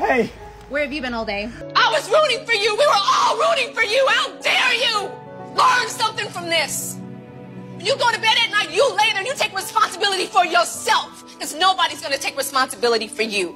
Hey! Where have you been all day? I was rooting for you. We were all rooting for you. How dare you? Learn something from this. You go to bed at night, you lay there, and you take responsibility for yourself. Because nobody's going to take responsibility for you.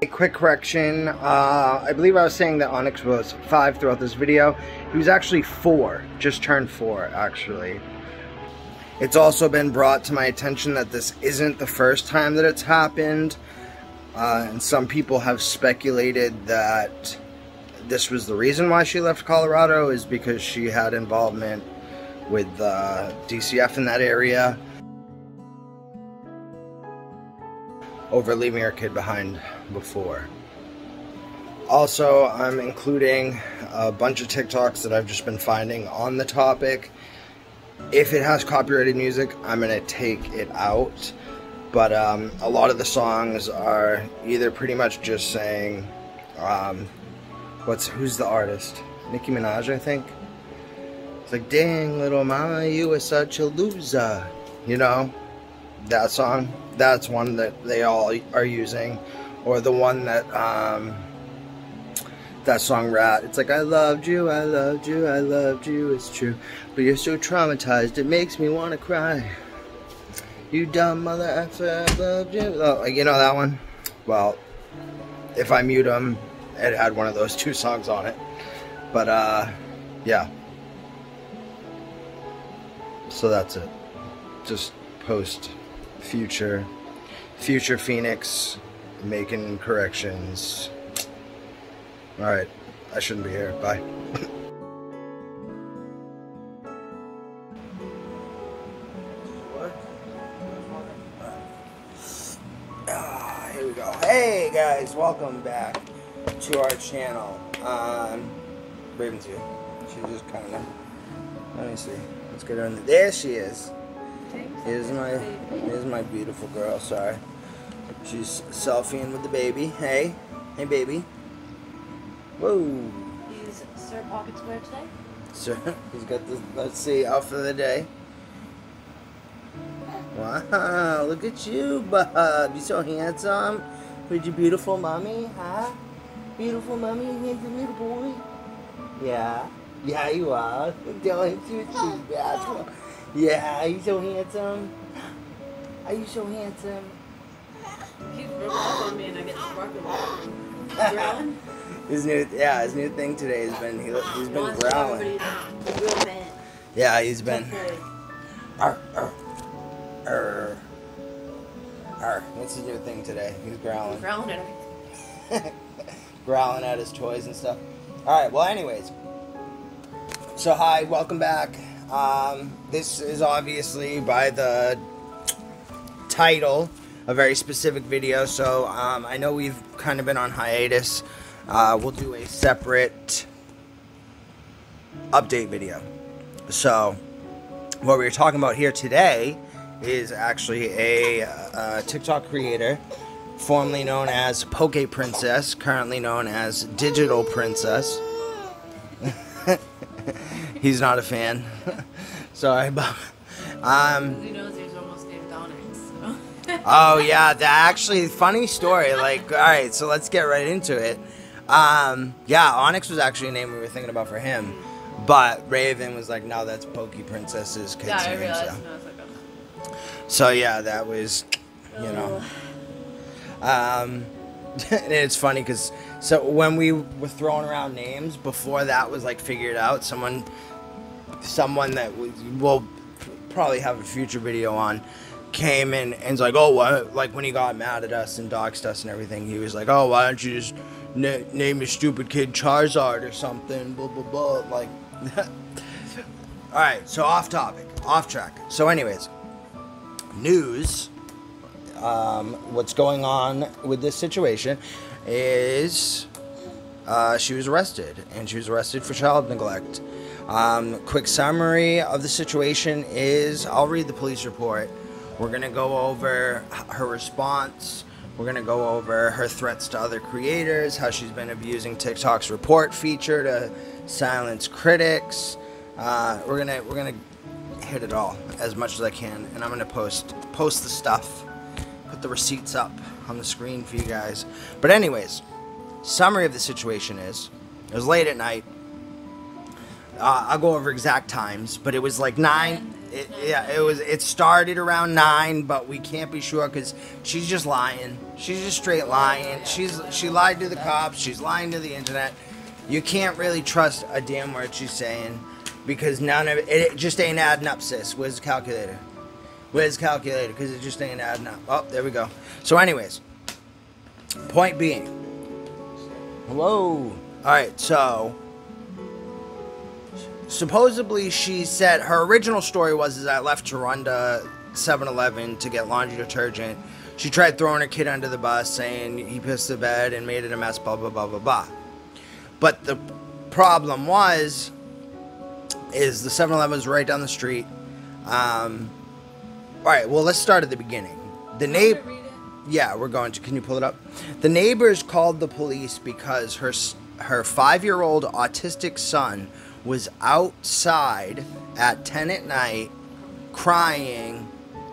A quick correction, I believe I was saying that Onyx was 5 throughout this video. He was actually 4, just turned 4 actually. It's also been brought to my attention that this isn't the first time that it's happened, and some people have speculated that this was the reason why she left Colorado, is because she had involvement with DCF in that area over leaving her kid behind before. Also, I'm including a bunch of TikToks that I've just been finding on the topic. If it has copyrighted music, I'm gonna take it out, but a lot of the songs are either pretty much just saying who's the artist? Nicki Minaj, I think. It's like, dang little mama, you were such a loser, you know, that song. That's one that they all are using. Or the one that, that song Rat. It's like, I loved you, I loved you, I loved you, it's true. But you're so traumatized, it makes me want to cry. You dumb mother effer, I loved you. Oh, you know that one? Well, if I mute them, it had one of those 2 songs on it. But, yeah. So that's it. Just post future Pheonix making corrections. Alright, I shouldn't be here. Bye. Here we go. Hey guys, welcome back to our channel. Raven's here. She just kind of, let me see. Let's get her in there. There she is. Here's my beautiful girl. Sorry, she's selfieing with the baby. Hey, hey, baby. Whoa. Is Sir Pocket Square today? Sir, he's got this. Let's see, outfit of the day. Wow, look at you, bub. You're so handsome. With your beautiful mommy, huh? Beautiful mommy, handsome little boy. Yeah, yeah, you are. Don't you too bad. Yeah, are you so handsome? Are you so handsome? He's rubbing up on me and I get sparkling water. His new thing today has been he's been growling. Yeah, he's been. What's his new thing today? He's growling. Growling at everything. Growling at his toys and stuff. All right. Well, anyways. So hi, welcome back. This is obviously by the title a very specific video, so I know we've kind of been on hiatus. We'll do a separate update video. So what we're talking about here today is actually a TikTok creator formerly known as pokeprincess, currently known as Digitalprincxss. He's not a fan. Sorry, but Who knows? There's almost named Onyx. So. Oh yeah, that actually funny story. Like, all right, so let's get right into it. Yeah, Onyx was actually a name we were thinking about for him, but Raven was like, no, that's Pokeprincess's kid's I name. realized. So. And I was like, oh. So yeah, that was, you know. And it's funny because so when we were throwing around names before that was like figured out, someone that we'll probably have a future video on came in and's like, oh, what? Like when he got mad at us and doxed us and everything, he was like, oh, why don't you just name your stupid kid Charizard or something, blah blah blah, like. All right, so off topic, off track. So anyways, news. What's going on with this situation is she was arrested, and she was arrested for child neglect. Quick summary of the situation is, I'll read the police report. We're going to go over her response. We're going to go over her threats to other creators, how she's been abusing TikTok's report feature to silence critics. We're gonna hit it all as much as I can, and I'm gonna post the stuff, put the receipts up on the screen for you guys. But anyways, summary of the situation is, it was late at night. I'll go over exact times, but it was like 9. It started around 9, but we can't be sure because she's just lying. She's just straight lying. She lied to the cops. She's lying to the internet. You can't really trust a damn word she's saying because none of it just ain't adding up, sis. Where's the calculator? Where's the calculator? Because it just ain't adding up. Oh, there we go. So anyways, point being. Whoa. All right, so supposedly she said her original story was I left to run to 7-Eleven to get laundry detergent. She tried throwing her kid under the bus, saying he pissed the bed and made it a mess, blah, blah, blah, blah, blah. But the problem is the 7-Eleven was right down the street. All right, well, let's start at the beginning. The neighbor... Yeah, we're going to. Can you pull it up? The neighbors called the police because her 5-year-old autistic son was outside at 10 at night crying,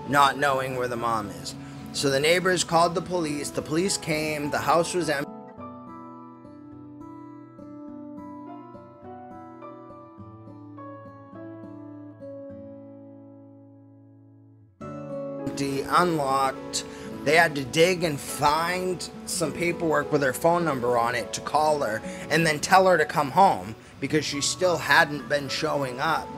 not knowing where the mom is. So the neighbors called the police. The police came. The house was empty. Unlocked. They had to dig and find some paperwork with her phone number on it to call her and then tell her to come home because she still hadn't been showing up,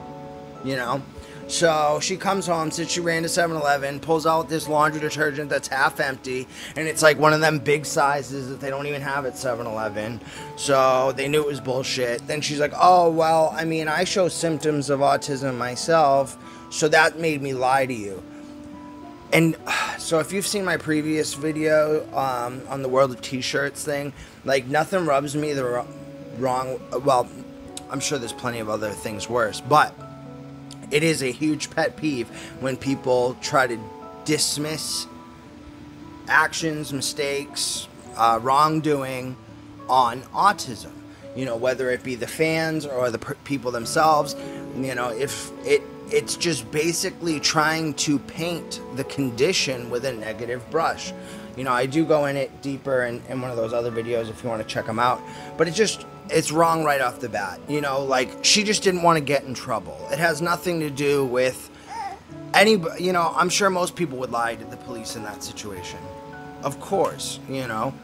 you know. So she comes home, says she ran to 7-Eleven, pulls out this laundry detergent that's half empty, and it's like one of them big sizes that they don't even have at 7-Eleven. So they knew it was bullshit. Then she's like, oh, well, I mean, I show symptoms of autism myself, so that made me lie to you. And so if you've seen my previous video on the World of T-Shirts thing, like nothing rubs me the wrong, well, I'm sure there's plenty of other things worse, but it is a huge pet peeve when people try to dismiss actions, mistakes, wrongdoing on autism. You know, whether it be the fans or the people themselves, you know, it's just basically trying to paint the condition with a negative brush. You know, I do go in it deeper in one of those other videos if you want to check them out. But it's wrong right off the bat. You know, like, she just didn't want to get in trouble. It has nothing to do with anybody. You know, I'm sure most people would lie to the police in that situation. Of course, you know.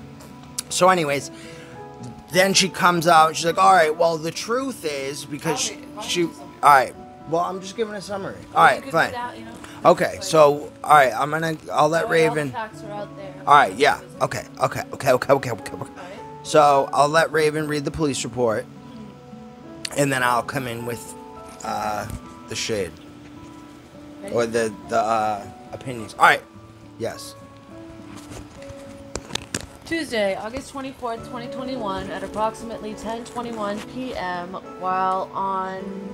So anyways, then she comes out. She's like, all right, well, the truth is, because she all right. Well, I'm just giving a summary. All right, fine. Okay, so, all right, I'll let Raven. All right, yeah. Okay. So I'll let Raven read the police report, and then I'll come in with the shade or the opinions. All right. Yes. Tuesday, August 24th, 2021, at approximately 10:21 p.m., while on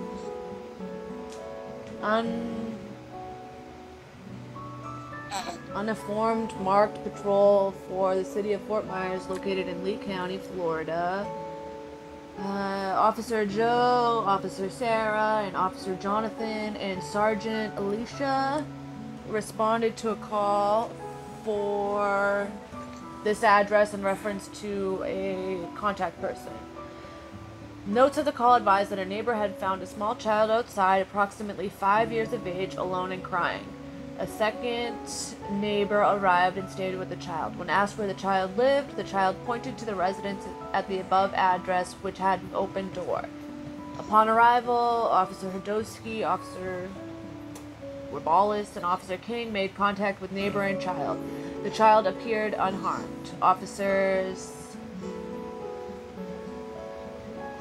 uniformed marked patrol for the city of Fort Myers, located in Lee County, Florida, Officer Joe, Officer Serah, and Officer Jonathan and Sergeant Alicia responded to a call for this address in reference to a contact person. Notes of the call advised that a neighbor had found a small child outside, approximately 5 years of age, alone and crying. A second neighbor arrived and stayed with the child. When asked where the child lived, the child pointed to the residence at the above address, which had an open door. Upon arrival, Officer Hodowski, Officer Wabalis, and Officer King made contact with neighbor and child. The child appeared unharmed. Officers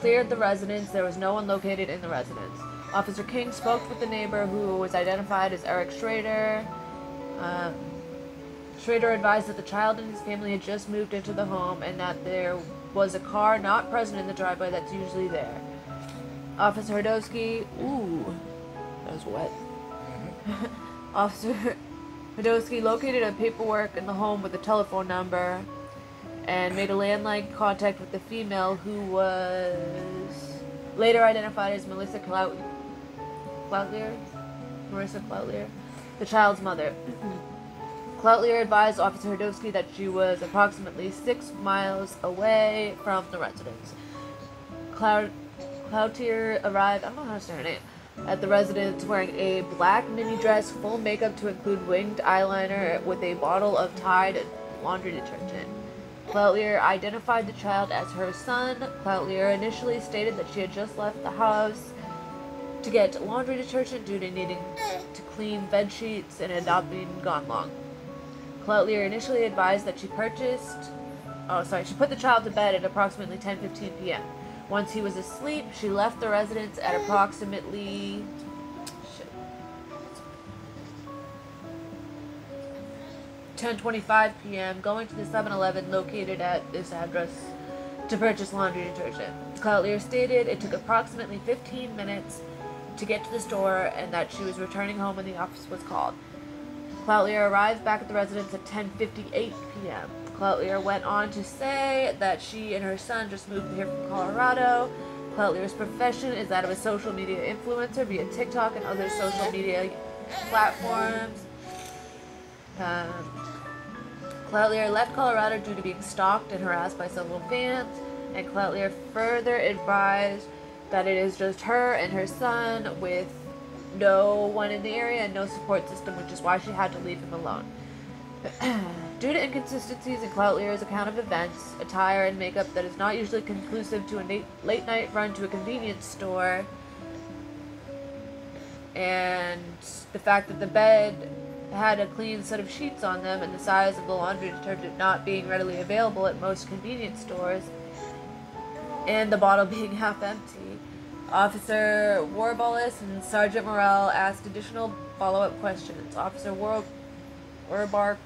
cleared the residence. There was no one located in the residence. Officer King spoke with the neighbor, who was identified as Eric Schrader. Schrader advised that the child and his family had just moved into the home and that there was a car not present in the driveway that's usually there. Officer Hodowski, ooh, that was wet. Officer Hodowski located a paperwork in the home with a telephone number and made a landline contact with the female who was later identified as Marissa Cloutlier, the child's mother. Cloutlier advised Officer Hodowski that she was approximately 6 miles away from the residence. Cloutlier arrived, I don't know how to say her name, at the residence wearing a black mini dress, full makeup to include winged eyeliner, with a bottle of Tide laundry detergent. Cloutlier identified the child as her son. Cloutlier initially stated that she had just left the house to get laundry detergent due to needing to clean bed sheets and had not been gone long. Cloutlier initially advised that she put the child to bed at approximately 10:15 p.m. Once he was asleep, she left the residence at approximately 10:25 p.m., going to the 7-Eleven located at this address to purchase laundry detergent. Cloutlier stated it took approximately 15 minutes to get to the store and that she was returning home when the office was called. Cloutlier arrived back at the residence at 10:58 p.m. Cloutlier went on to say that she and her son just moved here from Colorado. Cloutlier's profession is that of a social media influencer via TikTok and other social media platforms. Cloutlier left Colorado due to being stalked and harassed by several fans, and Cloutlier further advised that it is just her and her son with no one in the area and no support system, which is why she had to leave him alone. Due to inconsistencies in Cloutlier's account of events, attire, and makeup that is not usually conclusive to a late-night run to a convenience store, and the fact that the bed had a clean set of sheets on them and the size of the laundry detergent not being readily available at most convenience stores, and the bottle being half empty, Officer Warbalis and Sergeant Morrell asked additional follow-up questions. Officer Warbarks,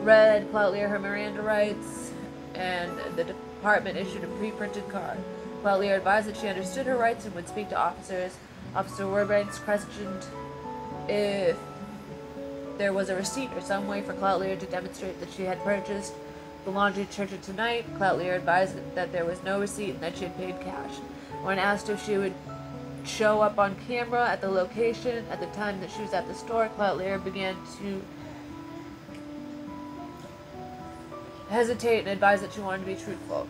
read Cloutlier her Miranda rights, and the department issued a pre-printed card. Cloutlier advised that she understood her rights and would speak to officers. Officer Warbanks questioned if there was a receipt or some way for Cloutlier to demonstrate that she had purchased the laundry detergent tonight. Cloutlier advised that there was no receipt and that she had paid cash. When asked if she would show up on camera at the location at the time that she was at the store, Cloutlier began to hesitate and advised that she wanted to be truthful.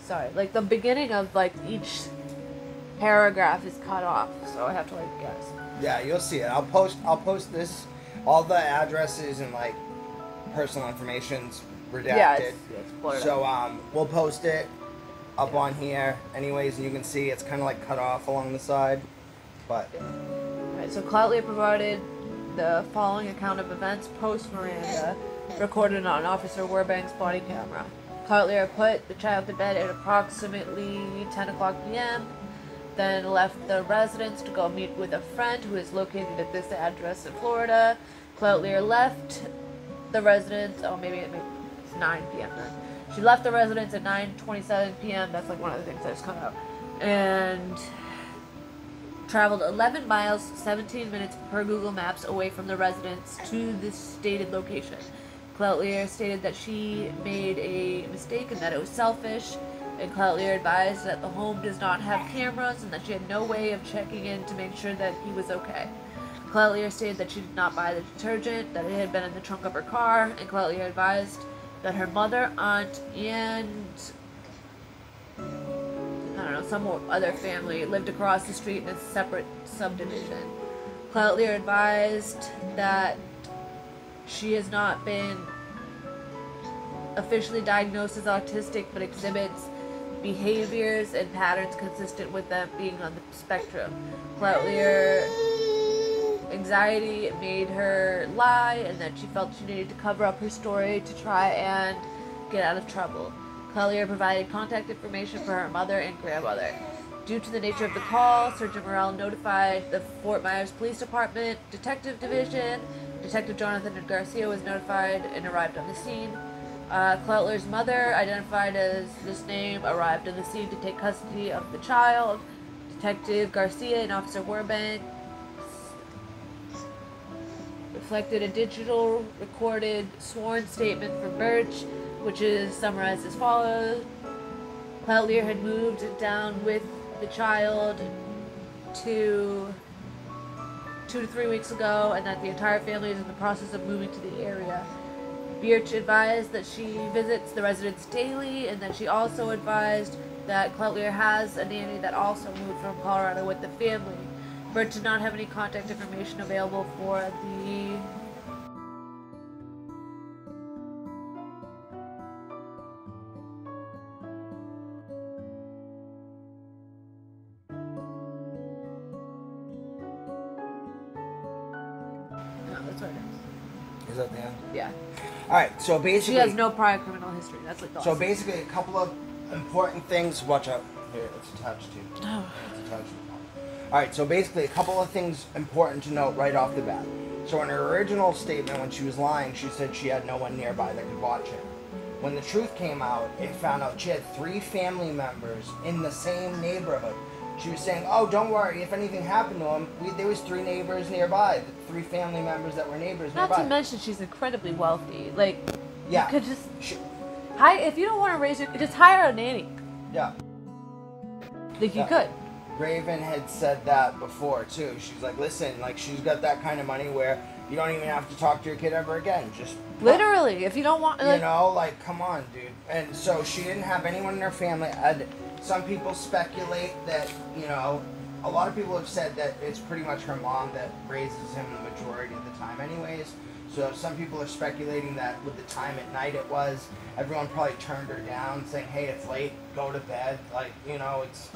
Sorry, like the beginning of like each paragraph is cut off, so I have to like guess. Yeah, you'll see it. I'll post this, all the addresses and like personal information's redacted. Yeah, it's blurred so out. We'll post it up on here anyways, and you can see it's kind of like cut off along the side, but Alright, so Cloutlier provided the following account of events post Miranda, recorded on Officer Warbank's body camera. Cloutlier put the child to bed at approximately 10 o'clock p.m., then left the residence to go meet with a friend who is located at this address in Florida. Cloutlier left the residence, maybe it's 9 p.m. then. She left the residence at 9:27 p.m. That's like one of the things I just cut out. And traveled 11 miles, 17 minutes per Google Maps away from the residence to this stated location. Cloutlier stated that she made a mistake and that it was selfish, and Cloutlier advised that the home does not have cameras and that she had no way of checking in to make sure that he was okay. Cloutlier stated that she did not buy the detergent, that it had been in the trunk of her car, and Cloutlier advised that her mother, aunt, and some other family lived across the street in a separate subdivision. Cloutlier advised that she has not been officially diagnosed as autistic, but exhibits behaviors and patterns consistent with them being on the spectrum. Cloutlier anxiety made her lie, and that she felt she needed to cover up her story to try and get out of trouble. Cloutlier provided contact information for her mother and grandmother. Due to the nature of the call, Sergeant Morrell notified the Fort Myers Police Department Detective Division. Detective Jonathan Garcia was notified and arrived on the scene. Cloutler's mother, identified as this name, arrived on the scene to take custody of the child. Detective Garcia and Officer Warbank reflected a digital recorded sworn statement from Birch, which is summarized as follows. Cloutler had moved down with the child 2 to 3 weeks ago, and that the entire family is in the process of moving to the area. Birch advised that she visits the residence daily, and that she also advised that Cloutler has a nanny that also moved from Colorado with the family. Birch did not have any contact information available for the that's what it is. Is that the end? Yeah. Alright, so basically... She has no prior criminal history. That's like the So basically, a couple of important things. Watch out. Here, it's attached to. Oh. It's attached to. Alright, so basically, a couple of things important to note right off the bat. So in her original statement, when she was lying, she said she had no one nearby that could watch it. When the truth came out, it found out she had 3 family members in the same neighborhood. She was saying, oh, don't worry, if anything happened to him, there was 3 neighbors nearby, 3 family members that were neighbors nearby. Not to mention she's incredibly wealthy. Like, yeah. you could just... if you don't want to raise your... Just hire a nanny. Yeah. Like, you could. Raven had said that before, too. She's like, listen, like, she's got that kind of money where you don't even have to talk to your kid ever again. Just... Literally, if you don't want... Like, you know, like, come on, dude. And so she didn't have anyone in her family. Some people speculate that, you know, a lot of people have said that it's pretty much her mom that raises him the majority of the time anyways. So some people are speculating that with the time at night it was, everyone probably turned her down saying, hey, it's late, go to bed. Like, you know, it's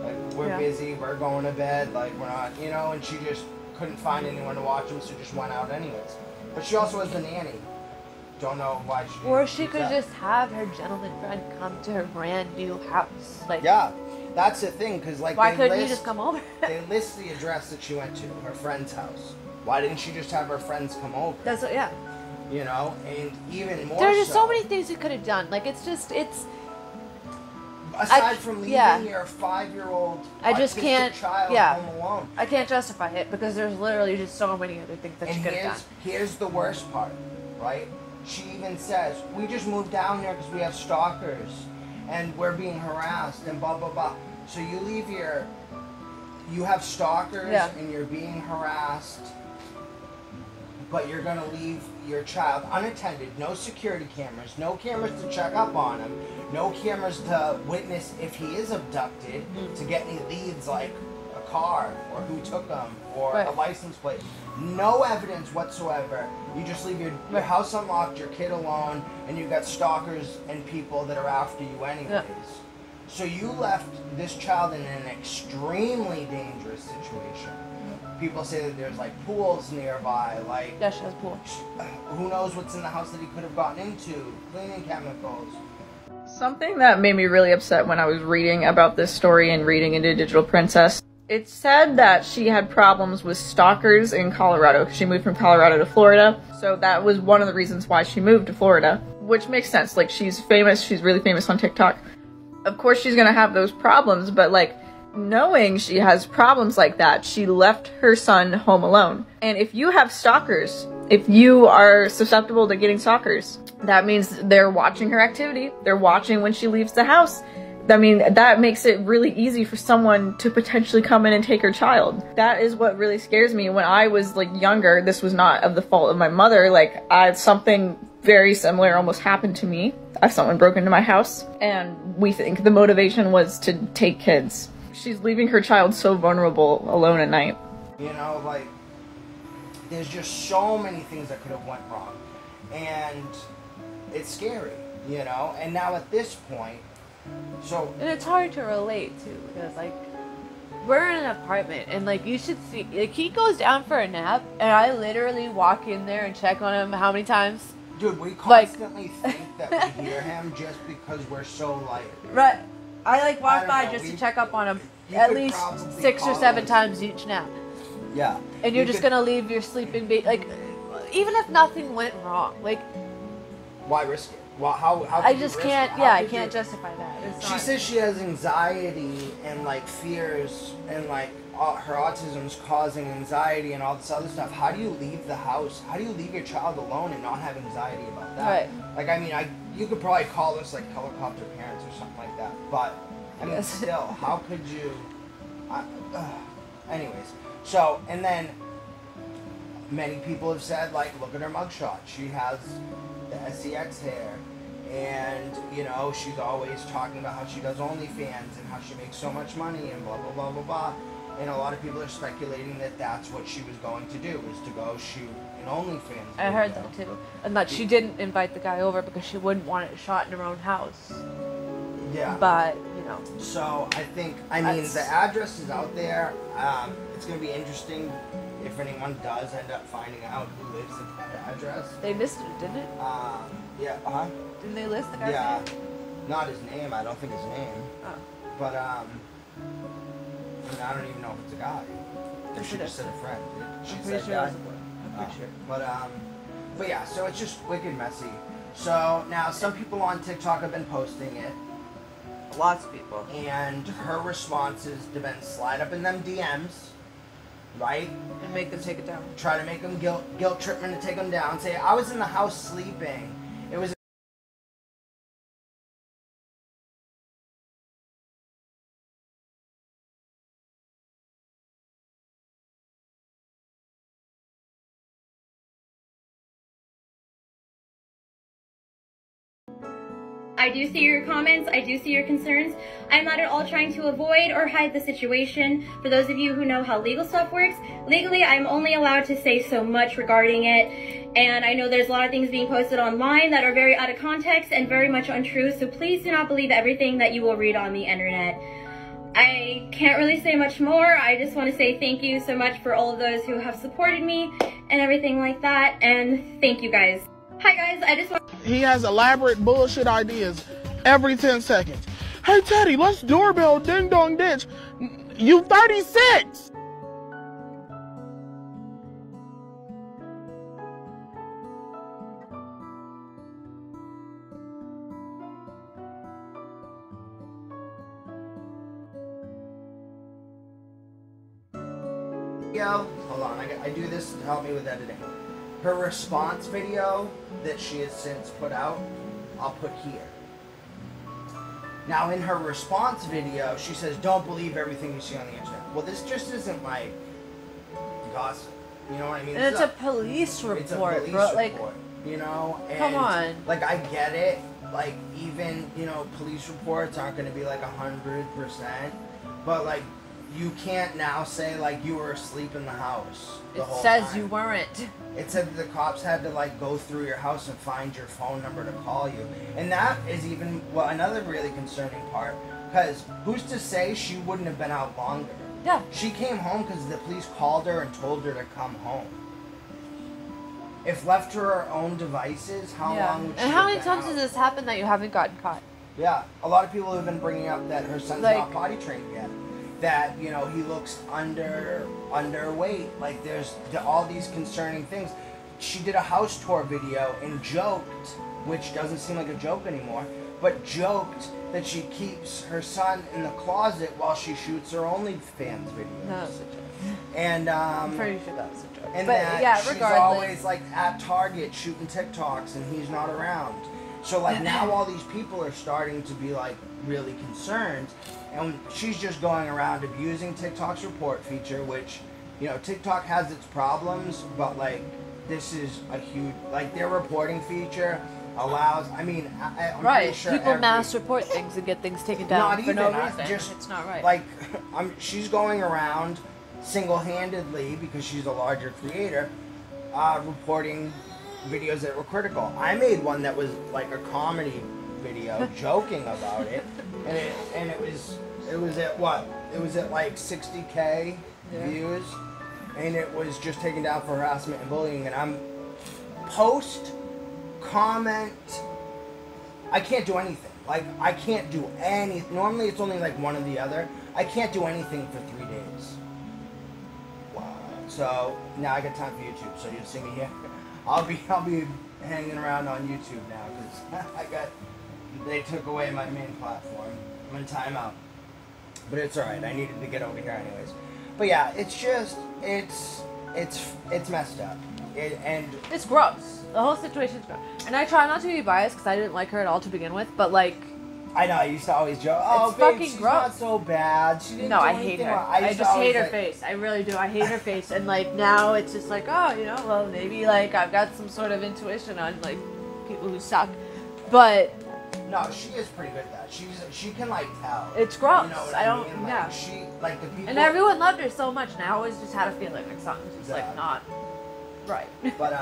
like, we're busy, we're going to bed, like, we're not, you know, and she just couldn't find anyone to watch him, so just went out anyways. But she also has a nanny. Don't know why she... Or she could just have her gentleman friend come to her brand new house. Like, yeah, that's the thing, because like... Why couldn't you just come over? They list the address that she went to, her friend's house. Why didn't she just have her friends come over? That's what, yeah. You know, and even more There's just so many things you could have done. Like, it's just, it's... Aside from leaving your 5-year-old autistic child home alone. I can't justify it, because there's literally just so many other things that she could have done. Here's the worst part, right? She even says, we just moved down there because we have stalkers and we're being harassed and blah, blah, blah. So you leave you have stalkers and you're being harassed, but you're going to leave your child unattended, no security cameras, no cameras to check up on him, no cameras to witness if he is abducted, to get any leads like a car or who took him or a license plate. No evidence whatsoever. You just leave your house unlocked, your kid alone, and you've got stalkers and people that are after you anyways. Yeah. So you left this child in an extremely dangerous situation. People say that there's like pools nearby, like... Yeah, she has pools. Who knows what's in the house that he could have gotten into, cleaning chemicals. Something that made me really upset when I was reading about this story and reading into Digitalprincxss. It said that she had problems with stalkers in Colorado. She moved from Colorado to Florida, so that was one of the reasons why she moved to Florida, which makes sense. Like, she's famous, she's really famous on TikTok. Of course she's gonna have those problems, but like, knowing she has problems like that, she left her son home alone. And if you have stalkers, if you are susceptible to getting stalkers, that means they're watching her activity, they're watching when she leaves the house. I mean, that makes it really easy for someone to potentially come in and take her child. That is what really scares me. When I was like younger, this was not of the fault of my mother. Like, something very similar almost happened to me. Someone broke into my house, and we think the motivation was to take kids. She's leaving her child so vulnerable alone at night. You know, like, there's just so many things that could have went wrong. And it's scary, you know? And now at this point, and it's hard to relate to, because like, we're in an apartment and like, you should see, like, he goes down for a nap and I literally walk in there and check on him how many times? Dude, we constantly think that we hear him just because we're so light. Right. I like walk by just to check up on him at least 6 or 7 times each nap. Yeah. And you're just gonna leave your sleeping baby, like, even if nothing went wrong, like, why risk it? Well, how I just can't. Yeah, I can't justify that. She says she has anxiety and like fears and like her autism's causing anxiety and all this other stuff. How do you leave the house? How do you leave your child alone and not have anxiety about that? Right. Like, I mean, you could probably call this like helicopter parents or something like that. But I mean, still, how could you? Anyways, so and then many people have said like, look at her mugshot. She has the sex hair. And, you know, she's always talking about how she does OnlyFans and how she makes so much money and blah, blah, blah, blah, blah. And a lot of people are speculating that that's what she was going to do, was to go shoot an OnlyFans video. I heard that too. And that she didn't invite the guy over because she wouldn't want it shot in her own house. Yeah. But, you know. So, I mean, the address is out there. It's going to be interesting if anyone does end up finding out who lives at that address. They listed it, didn't it? Yeah, huh? Didn't they list the guy's name? Not his name. I don't think his name. Oh. But, I mean, I don't even know if it's a guy. Or she just said a friend. She said sure guy. I'm pretty sure. But yeah, so it's just wicked messy. So now some people on TikTok have been posting it. Lots of people. And her responses to then slide up in them DMs, right? And make them take it down. Try to make them guilt trip them to take them down. Say, I was in the house sleeping. It was I do see your comments, I do see your concerns. I'm not at all trying to avoid or hide the situation. For those of you who know how legal stuff works, legally I'm only allowed to say so much regarding it. And I know there's a lot of things being posted online that are very out of context and very much untrue, so please do not believe everything that you will read on the internet. I can't really say much more. I just want to say thank you so much for all of those who have supported me and everything like that, and thank you guys. Hi guys, I just want... He has elaborate bullshit ideas every 10 seconds. Hey Teddy, let's doorbell ding dong ditch. You 36! Hold on, I do this to help me with editing. Her response video that she has since put out, I'll put here. Now in her response video, she says, don't believe everything you see on the internet. Well, this just isn't like gossip. You know what I mean? And it's a police report, it's a police bro. report, Like, you know? And come on. Like, I get it. Like, even, you know, police reports aren't going to be like 100%. But, like, you can't now say, like, you were asleep in the house the whole time. It says you weren't. It said that the cops had to, like, go through your house and find your phone number to call you. And that is even, well, another really concerning part. Because who's to say she wouldn't have been out longer? Yeah. She came home because the police called her and told her to come home. If left to her own devices, how long would she And how many have been times out? has this happened that you haven't gotten caught? Yeah. A lot of people have been bringing up that her son's Like- not potty trained yet. That, you know, he looks underweight. Like, there's all these concerning things. She did a house tour video and joked, which doesn't seem like a joke anymore, but joked that she keeps her son in the closet while she shoots her OnlyFans videos. No, it's a joke. And I'm pretty sure that was a joke. and But that yeah, she's regardless. always like at Target shooting TikToks and he's not around. So like now all these people are starting to be like really concerned, and she's just going around abusing TikTok's report feature, which, you know, TikTok has its problems, but like this is a huge, like their reporting feature allows, I mean, I'm Right. pretty sure People mass report things and get things taken down not for even, no I reason. just, It's not right. Like, she's going around single-handedly, because she's a larger creator, reporting videos that were critical. I made one that was like a comedy video joking about it, and it was at what? It was at like 60K views, and it was just taken down for harassment and bullying. And I'm post, comment, I can't do anything. Like, I can't do any. Normally it's only like one or the other. I can't do anything for 3 days. Wow. So now I got time for YouTube, so you'll see me here. I'll be hanging around on YouTube now because they took away my main platform. I'm in timeout, but it's all right. I needed to get over here anyways. But yeah, it's just it's messed up, and it's gross. The whole situation's gross. And I try not to be biased because I didn't like her at all to begin with. But like, I know I used to always joke, oh, it's babe, fucking she's gross. not so bad. She didn't no, do I hate her. wrong. I just hate her face. I really do. I hate her face. And like now it's just like, oh, you know, well maybe like I've got some sort of intuition on like people who suck, but. No, she is pretty good at that. She can like tell. It's gross. You know what I don't. mean? Like, yeah. She like the people. And everyone loved her so much, and I always just had a feeling like something's just like not right. But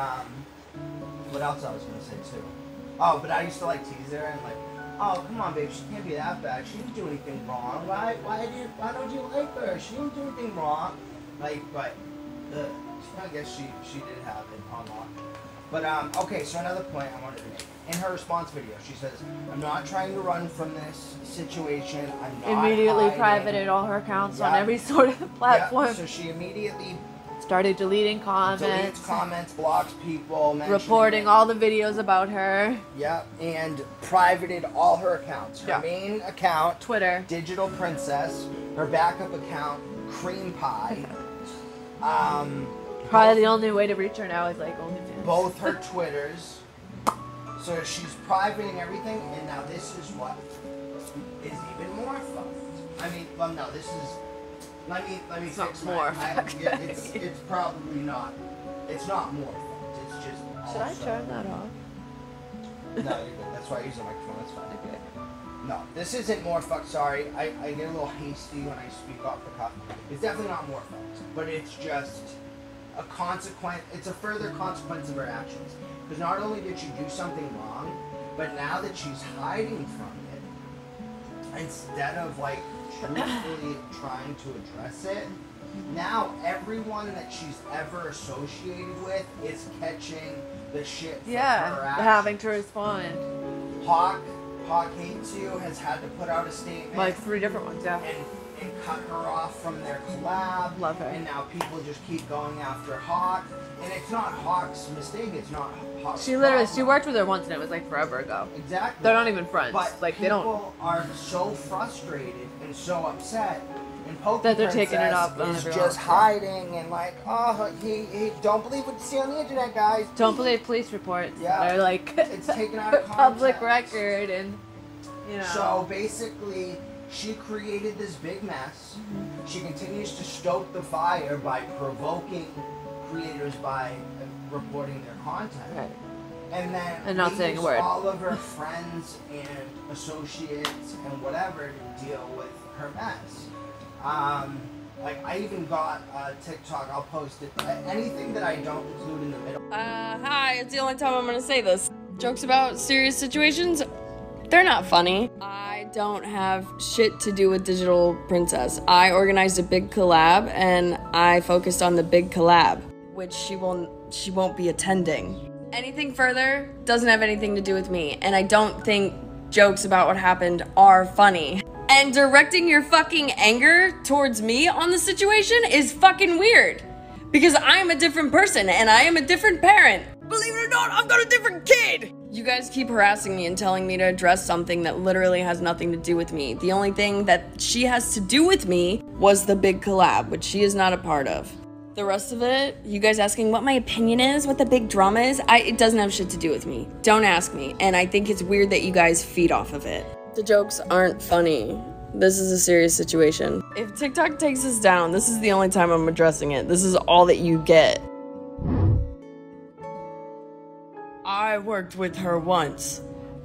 what else I was gonna say too? Oh, but I used to like tease her and like, oh come on, babe, she can't be that bad. She didn't do anything wrong. Why don't you like her? She didn't do anything wrong. Like, but I guess she did have it on lock. But okay, so another point I wanted to make. In her response video, she says, I'm not trying to run from this situation. I'm not immediately hiding. privated all her accounts on every sort of platform. Yep. So she immediately started deleting comments. Deletes comments, blocks people, reporting all the videos about her. Yep, and privated all her accounts. Her main account, Twitter, Digitalprincxss. Her backup account, Cream Pie. Probably the only way to reach her now is like OnlyFans. Both her Twitters. So she's privating everything, and now this is what is even more fucked. I mean, well, no, this is. Let me fix more. It's probably not. It's not more fucked. It's just. Should I turn that off? No, you're good. That's why I use the microphone. That's fine. Okay. No, this isn't more fucked. Sorry, I get a little hasty when I speak off the cuff. It's definitely not more fucked, but it's just a consequence. It's a further consequence of her actions. Because not only did she do something wrong, but now that she's hiding from it, instead of like truthfully trying to address it, now everyone that she's ever associated with is catching the shit for her actions. Having to respond. Hawk Hates You has had to put out a statement. Like 3 different ones, yeah. And cut her off from their collab. Love her. And now people just keep going after Hawk. And it's not Hawk's mistake, it's not Hawk's problem. She worked with her once and it was like forever ago. Exactly. They're not even friends. But like they don't. People are so frustrated and so upset, and pokeprincess that they're taking it up on is everyone just hiding and like, oh, he don't believe what you see on the internet, guys. Don't believe police reports. Yeah. They're like it's taken out of public record, and you know. So basically, she created this big mess. She continues to stoke the fire by provoking creators by reporting their content. Right. And then and not saying a word. All of her friends and associates and whatever to deal with her mess. Like I even got TikTok. I'll post it. Anything that I don't include in the middle. Hi. It's the only time I'm gonna say this. Jokes about serious situations, they're not funny. I don't have shit to do with Digitalprincxss. I organized a big collab and I focused on the big collab, which she won't be attending. Anything further doesn't have anything to do with me, and I don't think jokes about what happened are funny. And directing your fucking anger towards me on the situation is fucking weird, because I'm a different person and I am a different parent. Believe it or not, I've got a different kid! You guys keep harassing me and telling me to address something that literally has nothing to do with me. The only thing that she has to do with me was the big collab, which she is not a part of. The rest of it, you guys asking what my opinion is, what the big drama is, it doesn't have shit to do with me. Don't ask me, and I think it's weird that you guys feed off of it. The jokes aren't funny. This is a serious situation. If TikTok takes us down, this is the only time I'm addressing it. This is all that you get. I worked with her once.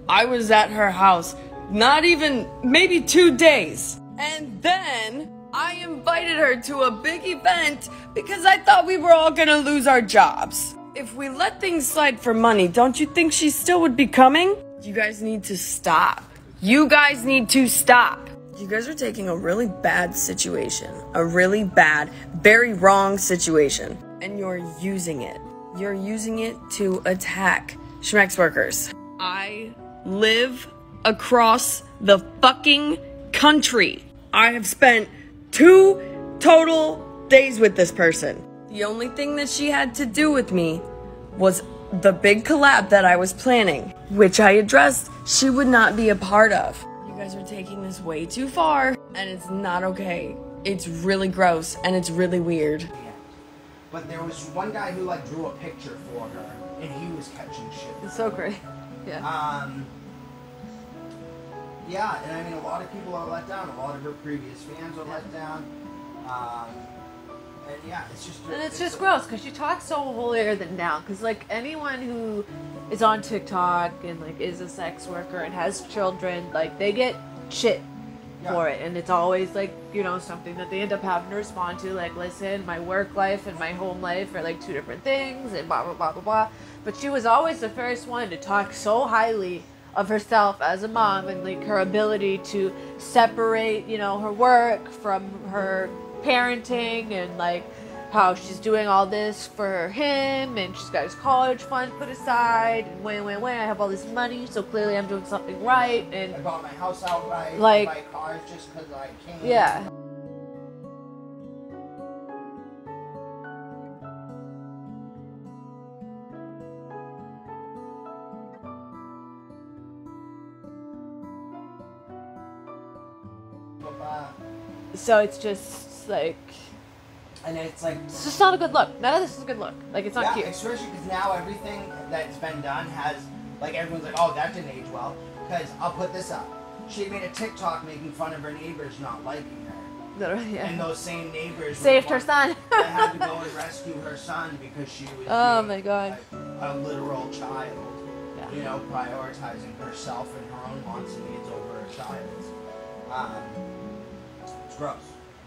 I was at her house, not even, maybe 2 days. And then I invited her to a big event because I thought we were all gonna lose our jobs. If we let things slide for money, don't you think she still would be coming? You guys need to stop. You guys need to stop. You guys are taking a really bad situation, a really bad, very wrong situation, and you're using it. You're using it to attack Schmex workers. I live across the fucking country. I have spent 2 total days with this person. The only thing that she had to do with me was the big collab that I was planning, which I addressed she would not be a part of. You guys are taking this way too far, and it's not okay. It's really gross, and it's really weird. But there was one guy who like drew a picture for her, and he was catching shit. It's so great. Yeah. Yeah, and I mean, a lot of people are let down. A lot of her previous fans are let down. And yeah, it's just gross because she talks so holier than down. Because like anyone who is on TikTok and like is a sex worker and has children, like they get shit for it, and it's always like, you know, something that they end up having to respond to. Like, listen, my work life and my home life are like two different things, and blah blah blah blah blah. But she was always the first one to talk so highly of herself as a mom and like her ability to separate, you know, her work from her parenting, and like how she's doing all this for him, and she's got his college fund put aside, and when I have all this money, so clearly I'm doing something right, and I bought my house outright, like, I buy cars just because I can. Yeah. So it's just like, and it's like, it's just not a good look. None of this is a good look. Like, it's not cute. Especially because now everything that's been done has, like, everyone's like, oh, that didn't age well. Because I'll put this up. She made a TikTok making fun of her neighbors not liking her. Literally, yeah. And those same neighbors saved her son. They had to go and rescue her son because she was my God, a literal child. Yeah. You know, prioritizing herself and her own wants and needs over her child's. It's gross.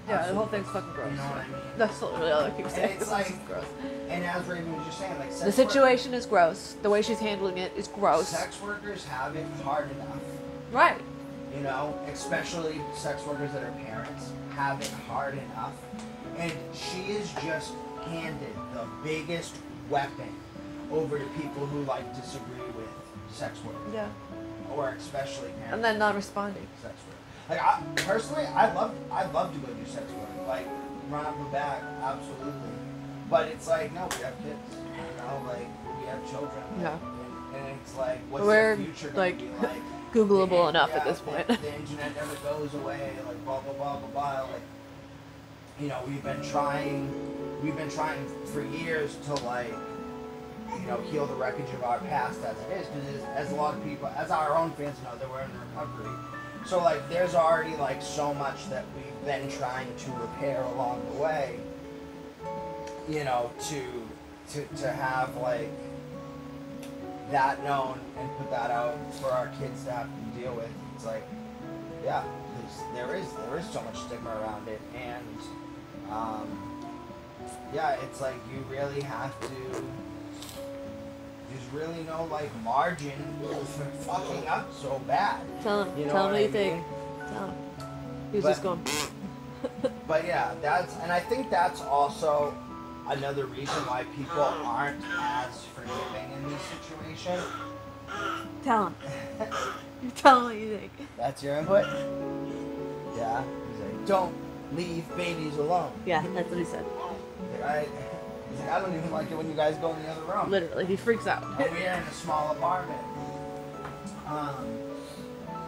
Yeah, Absolutely. the whole thing's fucking gross. You know what I mean? That's literally all I keep saying. And it's like, gross. And as Raven was just saying, like, the situation is gross. The way she's handling it is gross. Sex workers have it hard enough. Right. You know, especially sex workers that are parents have it hard enough. And she is just handed the biggest weapon over to people who like disagree with sex work. Yeah. Or especially parents. And then not responding. Sex work. Like, personally, I'd love to go do sex work. Like, run up a bag, absolutely. But it's like, no, we have kids. You know, like, we have children. Like, yeah. And it's like, what's We're, the future like, going to be like? Googleable enough at this point. The internet never goes away, like, blah, blah, blah, blah, blah. Like, you know, we've been trying for years to, like, you know, heal the wreckage of our past as it is. Because as a lot of people, as our own fans know, that we're in recovery. So, like, there's already, like, so much that we've been trying to repair along the way, you know, to have, like, that known and put that out for our kids to have to deal with. It's like, yeah, there is so much stigma around it, and, yeah, it's like, you really have to, there's really no, like, margin for fucking up so bad. Tell him. You know Tell him what you mean? think. Tell him. He's just going. But yeah, and I think that's also another reason why people aren't as forgiving in this situation. Tell him. You tell him what you think. That's your input? Yeah. He's like, don't leave babies alone. Yeah, that's what he said. He's like, I don't even like it when you guys go in the other room. Literally, he freaks out. And we're in a small apartment.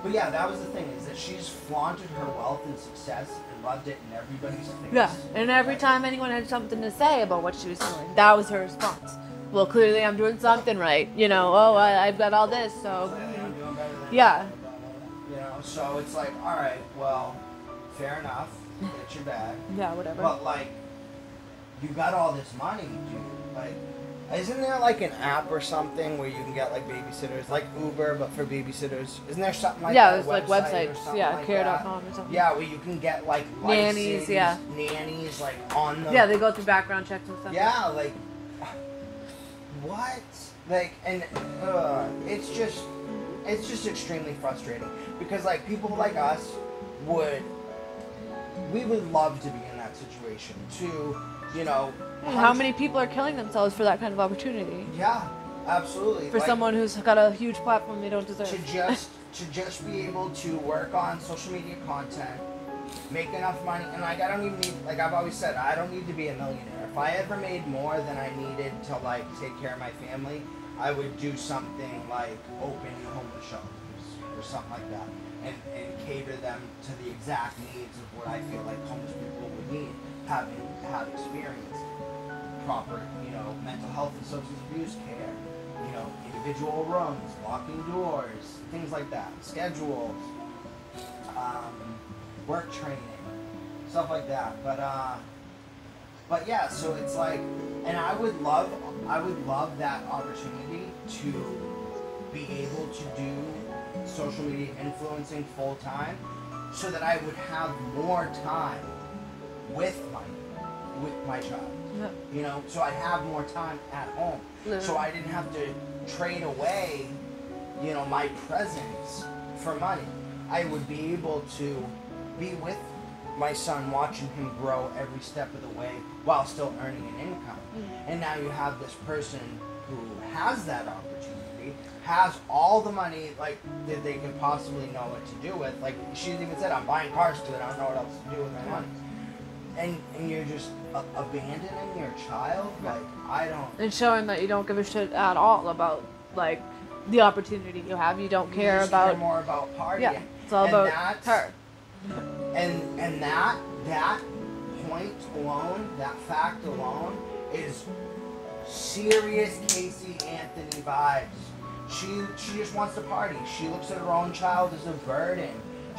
But yeah, that was the thing, is that she's flaunted her wealth and success and loved it in everybody's face. Yeah, and every time anyone had something to say about what she was doing, that was her response. Well, clearly I'm doing something right. You know, oh, I've got all this, so... Clearly I'm doing better than yeah. You know, so it's like, alright, well, fair enough. Get your bag. Yeah, whatever. But, like, you got all this money, dude. Like, isn't there, like, an app or something where you can get, like, babysitters? Like Uber, but for babysitters. Isn't there something like that? Yeah, there's, like, websites. Yeah, like care.com or something. Yeah, where you can get, like, nannies, yeah. Nannies, like, on the... Yeah, they go through background checks and stuff. Yeah, like... What? Like, and it's just extremely frustrating. Because, like, people like us we would love to be in that situation. To, you know... How many people are killing themselves for that kind of opportunity? Yeah, absolutely. For, like, someone who's got a huge platform they don't deserve. To just be able to work on social media content, make enough money, and, like, I don't even need, like I've always said, I don't need to be a millionaire. If I ever made more than I needed to, like, take care of my family, I would do something like open homeless shelters or something like that, and cater them to the exact needs of what I feel like homeless people would need, having had experienced proper, mental health and substance abuse care, individual rooms, locking doors, things like that, schedules, work training, stuff like that. But yeah, so it's like, and I would love that opportunity to be able to do social media influencing full time, so that I would have more time with my child. Yep. So I'd have more time at home. So I didn't have to trade away, my presence for money. I would be able to be with my son, watching him grow every step of the way while still earning an income. And now you have this person who has that opportunity, has all the money that they could possibly know what to do with. Like she even said, I'm buying cars to it, I don't know what else to do with my money. And you're just abandoning your child? Like, I don't... And showing that you don't give a shit at all about, the opportunity you have. You don't care just about... care more about partying. Yeah, it's all about her. And that point alone, that fact alone, is serious Casey Anthony vibes. She just wants to party. She looks at her own child as a burden.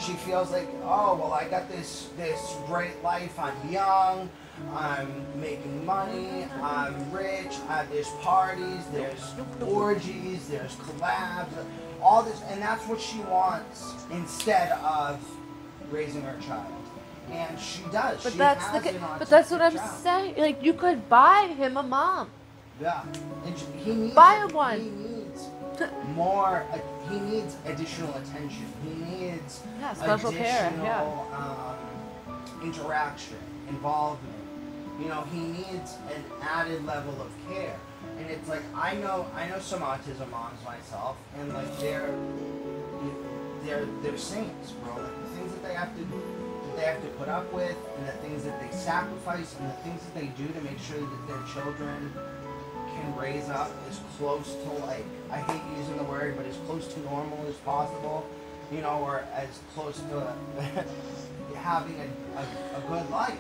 She feels like, oh, well, I got this great life. I'm young. I'm making money. I'm rich. There's parties. There's orgies. There's collabs. All this, and that's what she wants instead of raising her child. And she does. But she that's has that's what I'm saying. Like, you could buy him a mom. Yeah. And he needs buy one. He needs more. He needs additional attention. He needs special care. Yeah. Interaction, involvement. He needs an added level of care. And it's like, I know some autism moms myself, and like they're saints, bro. Like the things that they have to put up with, and the things that they sacrifice, and the things that they do to make sure that their children can raise up as close to, like, I hate using the word, but as close to normal as possible, or as close to having a good life,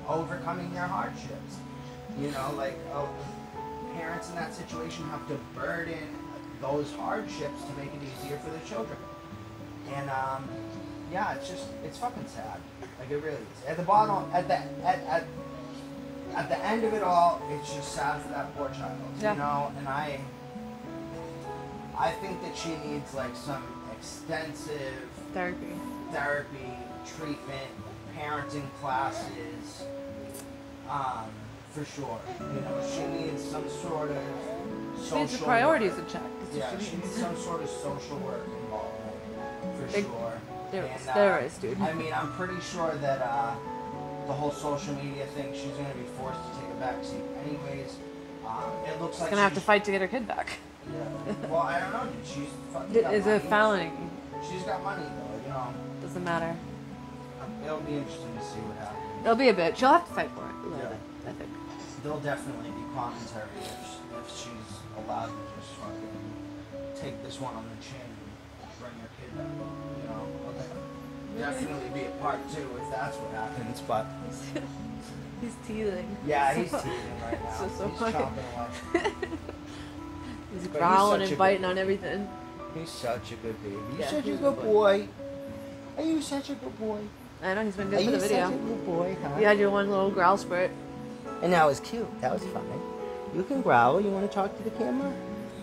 overcoming their hardships. Parents in that situation have to burden those hardships to make it easier for their children. And yeah, it's fucking sad. Like, it really is. At the bottom, at the end of it all, it's just sad for that poor child. Yeah. And I think that she needs like some extensive therapy, treatment, parenting classes, for sure. She needs some sort of social. She needs the priorities in check. Yeah, she needs some sort of social work involvement, for sure. There is, dude. I mean, I'm pretty sure that the whole social media thing, she's going to be forced to take a backseat anyways. It looks like she's going to have to fight to get her kid back. Yeah. Well, I don't know, dude. She's fucking got Is money. a felony. She's got money, though, Doesn't matter. It'll be interesting to see what happens. It'll be a bit. She'll have to fight for it a little bit, I think. There'll definitely be commentary if she's allowed to just fucking take this one on the chin and bring her kid back. Definitely be a part 2 if that's what happens, but... He's teething. Yeah, he's teething right now. So he's funny. chomping away. He's growling and biting on everything. He's such a good baby. You're Yeah, such a good boy. Are you such a good boy? I know, he's been good for the video. Are you such a good boy, huh? You had your one little growl spurt. And that was cute. That was fun. You can growl. You want to talk to the camera?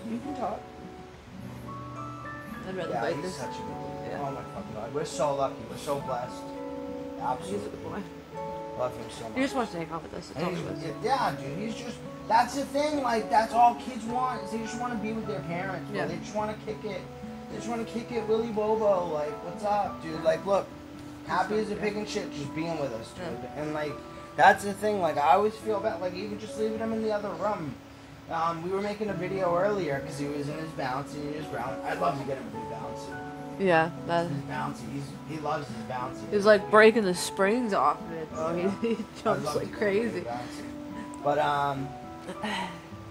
You can talk. I'd rather Yeah, bite he's this. such a good boy. Yeah. Oh my fucking God. We're so lucky. We're so blessed. He's a Absolutely. good boy. Love him so much. He just wants to hang out with us. That's all it was. Yeah, dude. He's just... That's the thing. Like, that's all kids want. Is they just want to be with their parents. Bro. Yeah. They just want to kick it. They just want to kick it Willy Bobo. Like, what's up, dude? Like, look. Happy as a pig and shit just being with us, dude. Yeah. And, like, that's the thing. Like, I always feel bad. Like, even just leaving him in the other room. We were making a video earlier because he was in his bouncy and his ground. I'd love to get him a new bouncy. Yeah, that. His bouncy. He loves his bouncy. He was like breaking the springs off of it, bro. He jumps like crazy. But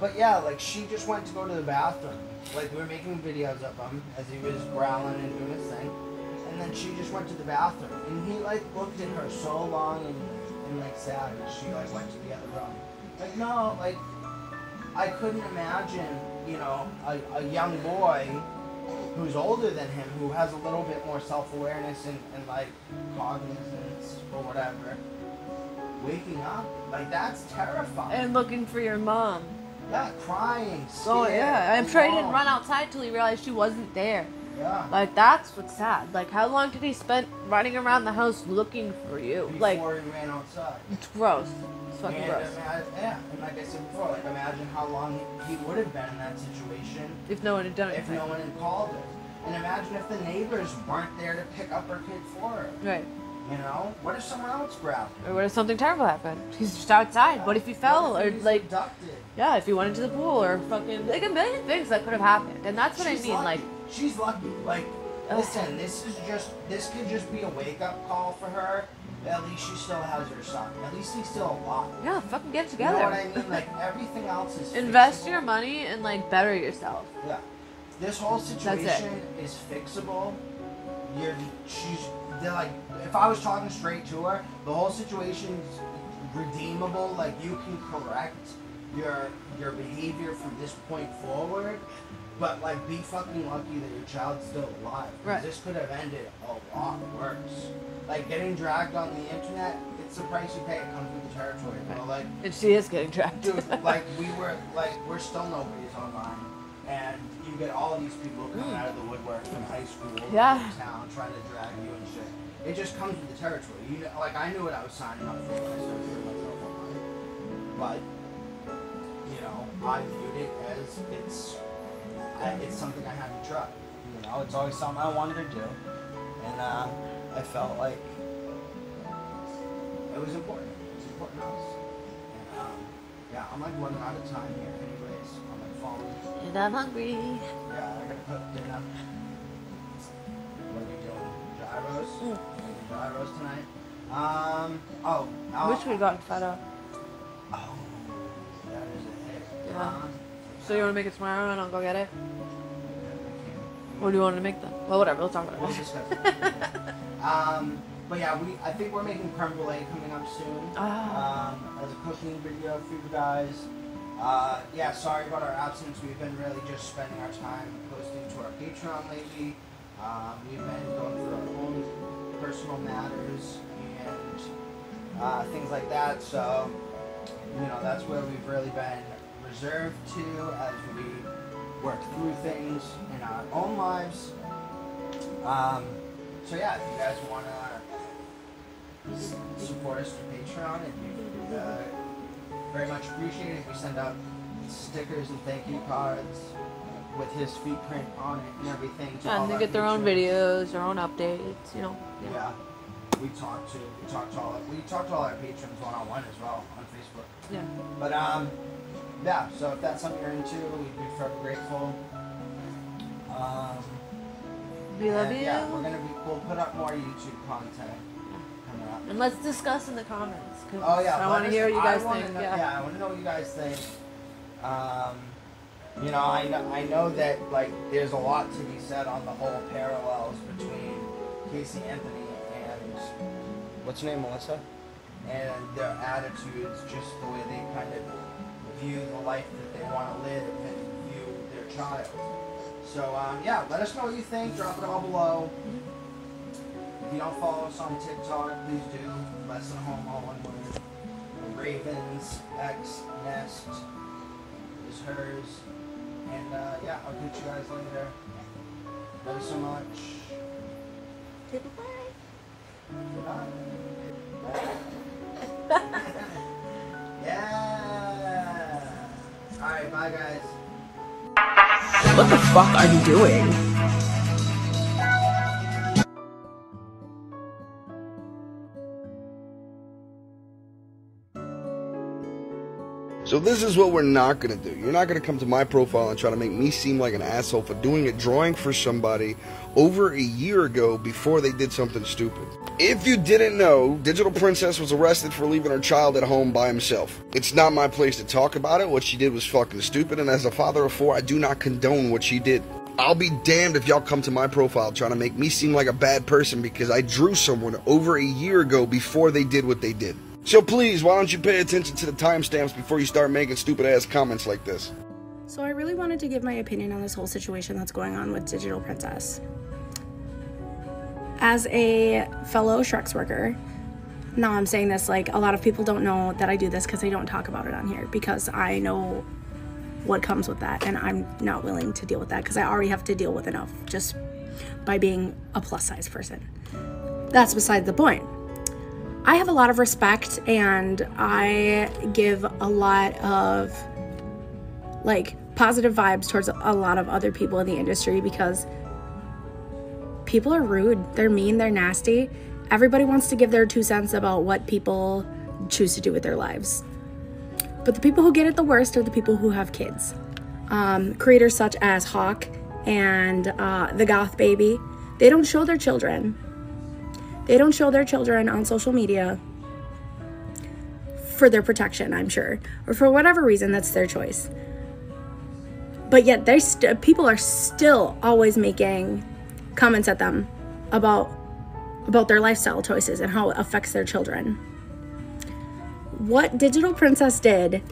But yeah, like she just went to go to the bathroom. Like we were making videos of him as he was growling and doing his thing. And then she just went to the bathroom. And he like looked at her so long and like sad as she like went to the other room. Like no, like I couldn't imagine, you know, a young boy who's older than him, who has a little bit more self-awareness and like cognizance or whatever, waking up. Like that's terrifying. And looking for your mom. Yeah, crying, scared. Oh yeah, I'm sure he didn't alone. run outside till he realized she wasn't there. Yeah. Like that's what's sad. Like how long did he spend running around the house looking for you? Before he ran outside. It's gross. It's fucking gross. And like I said before, like imagine how long he would have been in that situation If no one had done if anything. no one had called her. And imagine if the neighbors weren't there to pick up her kid for her. Right. You know? What if someone else grabbed her? Or what if something terrible happened? He's just outside. What if he fell? What if Or he was like, abducted? yeah, if he went into the pool or fucking, like a million things that could have happened. And that's what She's I mean. lucky. Like, She's lucky. Like, listen, this could just be a wake-up call for her. At least she still has her son. At least he's still alive. yeah, fucking get it You together. know what I mean? Like, everything else is Invest fixable. your money and like better yourself. Yeah. This whole That's situation is fixable. They're like, if I was talking straight to her, the whole situation's redeemable. Like, you can correct your behavior from this point forward. But, like, be fucking lucky that your child's still alive. 'Cause Right. this could have ended a lot worse. Like, getting dragged on the internet, it's the price you pay. It comes with the territory. You know, like, And she is getting trapped. dude, like, we're still nobody's online. And you get all these people coming out of the woodwork from high school, Yeah. to town, trying to drag you and shit. It just comes with the territory. You know, like, I knew what I was signing up for when I started putting myself online. But, you know, I viewed it as it's something I had to try. You know, it's always something I wanted to do. And I felt like it was important. It was important to us. And yeah, I'm like running out of time here anyways. I'm like falling. And I'm hungry. Yeah, I gotta cook dinner. What are we doing? Gyros? Making gyros tonight. Wish we got fed up. Oh, that is a hit. Yeah. So you want to make it tomorrow and I'll go get it? What do you want to make then? Well, whatever. Let's talk about We'll it. discuss it. But yeah, I think we're making creme brulee coming up soon. As a cooking video for you guys. Yeah, sorry about our absence. We've been really just spending our time posting to our Patreon lately. We've been going through our own personal matters and things like that. So, you know, that's where we've really been reserved to as we work through things in our own lives. So yeah, if you guys want to support us through Patreon, it'd be very much appreciated. We send out stickers and thank you cards with his feet print on it and everything. To all And they our get their own patrons. videos, their own updates, you know. Yeah. We talk to all our patrons one-on-one as well on Facebook. Yeah. But yeah, so if that's something you're into, we'd be forever grateful. We love and you. Yeah, we'll put up more YouTube content coming up. And let's discuss in the comments. 'Cause Oh yeah, I want to hear what you guys think. Yeah. I want to know what you guys think. You know, I know that like there's a lot to be said on the whole parallels between Casey Anthony and what's her name, Melissa, and their attitudes, just the way they kind of view the life that they want to live and view their child. So yeah, let us know what you think. Drop it all below. If you don't follow us on TikTok, please do. Lessthanahome, all one word. Ravens X Nest is hers. And yeah, I'll catch you guys later. Love you so much. Goodbye. Yeah. Alright, bye guys. What the fuck are you doing? So this is what we're not going to do. You're not going to come to my profile and try to make me seem like an asshole for doing a drawing for somebody over a year ago before they did something stupid. If you didn't know, Digital Princess was arrested for leaving her child at home by himself. It's not my place to talk about it. What she did was fucking stupid, and as a father of 4, I do not condone what she did. I'll be damned if y'all come to my profile trying to make me seem like a bad person because I drew someone over a year ago before they did what they did. So please, why don't you pay attention to the timestamps before you start making stupid-ass comments like this? So I really wanted to give my opinion on this whole situation that's going on with Digital Princess. As a fellow Shrek's worker, now I'm saying this like a lot of people don't know that I do this because I don't talk about it on here because I know what comes with that and I'm not willing to deal with that because I already have to deal with enough just by being a plus-size person. That's beside the point. I have a lot of respect and I give a lot of like positive vibes towards a lot of other people in the industry because people are rude, they're mean, they're nasty. Everybody wants to give their 2 cents about what people choose to do with their lives. But the people who get it the worst are the people who have kids. Creators such as Hawk and the Goth Baby, they don't show their children. They don't show their children on social media for their protection, I'm sure. Or for whatever reason, that's their choice. But yet, people are still always making comments at them about their lifestyle choices and how it affects their children. What Digital Princess did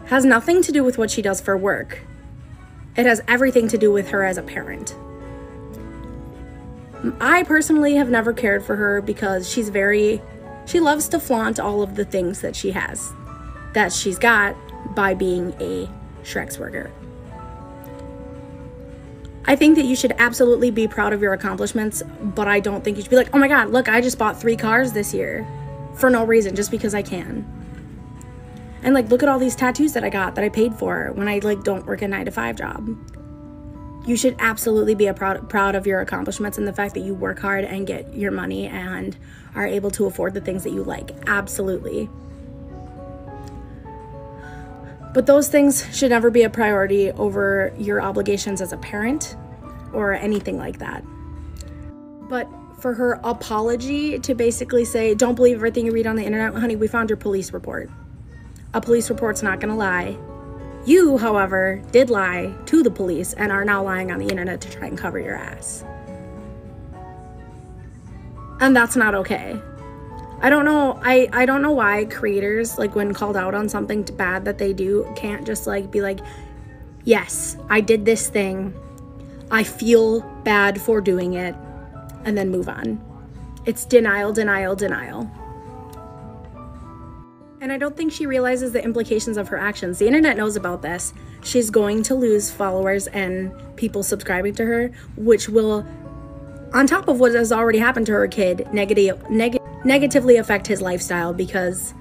has nothing to do with what she does for work. It has everything to do with her as a parent. I personally have never cared for her because she loves to flaunt all of the things that she's got by being a Shrek's worker. I think that you should absolutely be proud of your accomplishments, but I don't think you should be like, oh my god, look, I just bought 3 cars this year for no reason, just because I can. And like, look at all these tattoos that I got that I paid for when I like don't work a 9-to-5 job. You should absolutely be proud of your accomplishments and the fact that you work hard and get your money and are able to afford the things that you like. Absolutely. But those things should never be a priority over your obligations as a parent or anything like that. But for her apology to basically say, don't believe everything you read on the internet, honey, we found your police report. A police report's not gonna lie. You, however, did lie to the police and are now lying on the internet to try and cover your ass. And that's not okay. I don't know why creators, like when called out on something bad that they do, can't just like be like, yes, I did this thing. I feel bad for doing it, and then move on. It's denial, denial, denial. And I don't think she realizes the implications of her actions. The internet knows about this. She's going to lose followers and people subscribing to her, which will, on top of what has already happened to her kid, negatively affect his lifestyle because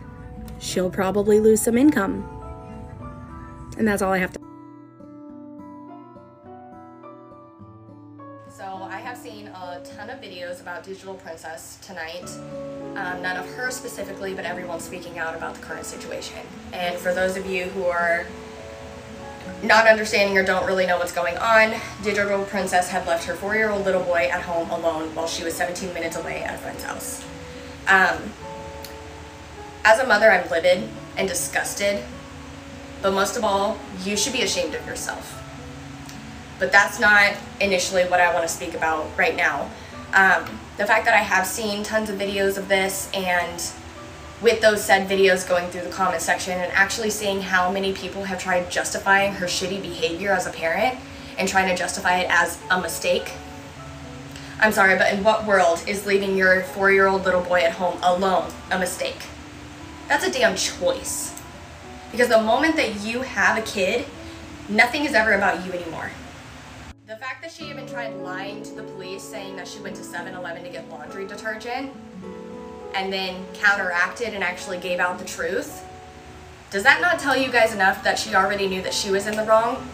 she'll probably lose some income. And that's all I have to. So I have seen a ton of videos about Digital Princess tonight. None of her specifically, but everyone speaking out about the current situation. And for those of you who are not understanding or don't really know what's going on, Digital Princess had left her 4-year-old little boy at home alone while she was 17 minutes away at a friend's house. As a mother, I'm livid and disgusted, but most of all, you should be ashamed of yourself. But that's not initially what I want to speak about right now. The fact that I have seen tons of videos of this, and with those said videos going through the comment section and actually seeing how many people have tried justifying her shitty behavior as a parent and trying to justify it as a mistake. I'm sorry, but in what world is leaving your 4-year-old little boy at home alone a mistake? That's a damn choice. Because the moment that you have a kid, nothing is ever about you anymore. The fact that she even tried lying to the police saying that she went to 7-Eleven to get laundry detergent and then counteracted and actually gave out the truth, does that not tell you guys enough that she already knew that she was in the wrong?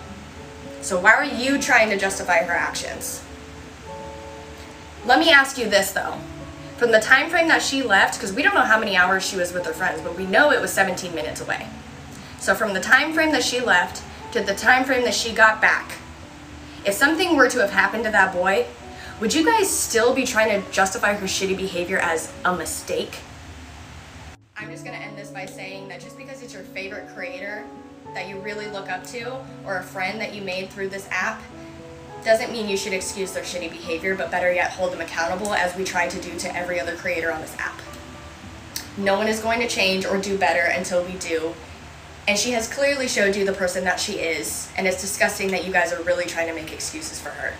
So why are you trying to justify her actions? Let me ask you this though. From the time frame that she left, because we don't know how many hours she was with her friends, but we know it was 17 minutes away. So from the time frame that she left to the time frame that she got back, if something were to have happened to that boy, would you guys still be trying to justify her shitty behavior as a mistake? I'm just gonna end this by saying that just because it's your favorite creator that you really look up to, or a friend that you made through this app, doesn't mean you should excuse their shitty behavior, but better yet, hold them accountable, as we try to do to every other creator on this app. No one is going to change or do better until we do. And she has clearly showed you the person that she is, and it's disgusting that you guys are really trying to make excuses for her.